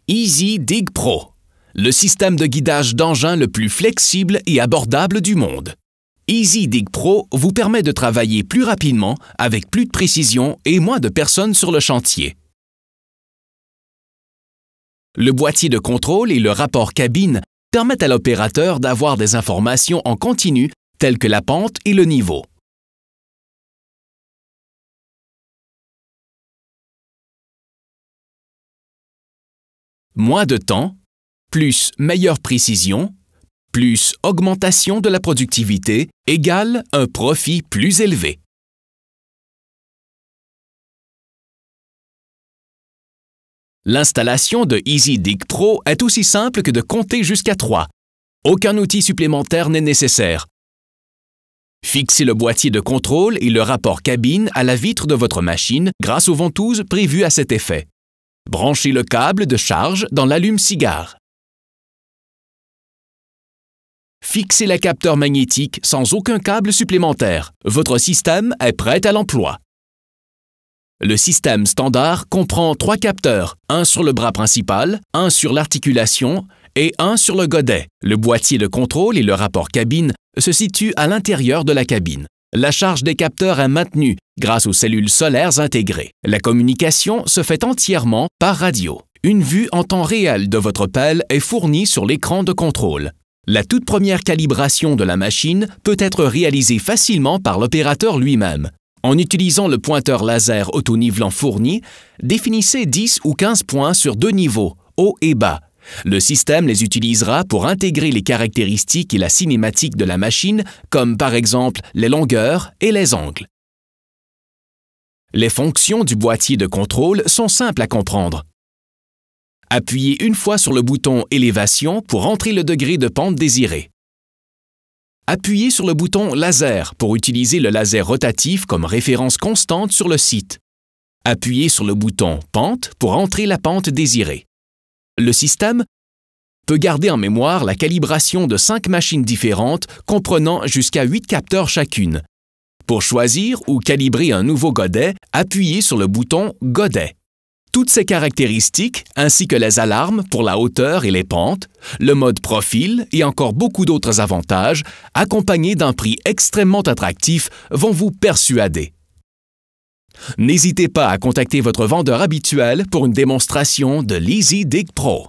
Easy Dig Pro, le système de guidage d'engin le plus flexible et abordable du monde. Easy Dig Pro vous permet de travailler plus rapidement, avec plus de précision et moins de personnes sur le chantier. Le boîtier de contrôle et le rapport cabine permettent à l'opérateur d'avoir des informations en continu telles que la pente et le niveau. Moins de temps, plus meilleure précision, plus augmentation de la productivité égale un profit plus élevé. L'installation de Easy Dig Pro est aussi simple que de compter jusqu'à 3. Aucun outil supplémentaire n'est nécessaire. Fixez le boîtier de contrôle et le rapport cabine à la vitre de votre machine grâce aux ventouses prévues à cet effet. Branchez le câble de charge dans l'allume-cigare. Fixez le capteur magnétique sans aucun câble supplémentaire. Votre système est prêt à l'emploi. Le système standard comprend 3 capteurs, un sur le bras principal, un sur l'articulation et un sur le godet. Le boîtier de contrôle et le rapport cabine se situent à l'intérieur de la cabine. La charge des capteurs est maintenue grâce aux cellules solaires intégrées. La communication se fait entièrement par radio. Une vue en temps réel de votre pelle est fournie sur l'écran de contrôle. La toute première calibration de la machine peut être réalisée facilement par l'opérateur lui-même. En utilisant le pointeur laser auto-nivelant fourni, définissez 10 ou 15 points sur 2 niveaux, haut et bas. Le système les utilisera pour intégrer les caractéristiques et la cinématique de la machine, comme par exemple les longueurs et les angles. Les fonctions du boîtier de contrôle sont simples à comprendre. Appuyez une fois sur le bouton « Élévation » pour entrer le degré de pente désiré. Appuyez sur le bouton « Laser » pour utiliser le laser rotatif comme référence constante sur le site. Appuyez sur le bouton « Pente » pour entrer la pente désirée. Le système peut garder en mémoire la calibration de 5 machines différentes comprenant jusqu'à 8 capteurs chacune. Pour choisir ou calibrer un nouveau godet, appuyez sur le bouton « Godet ». Toutes ces caractéristiques, ainsi que les alarmes pour la hauteur et les pentes, le mode profil et encore beaucoup d'autres avantages, accompagnés d'un prix extrêmement attractif, vont vous persuader. N'hésitez pas à contacter votre vendeur habituel pour une démonstration de l'Easy Dig Pro.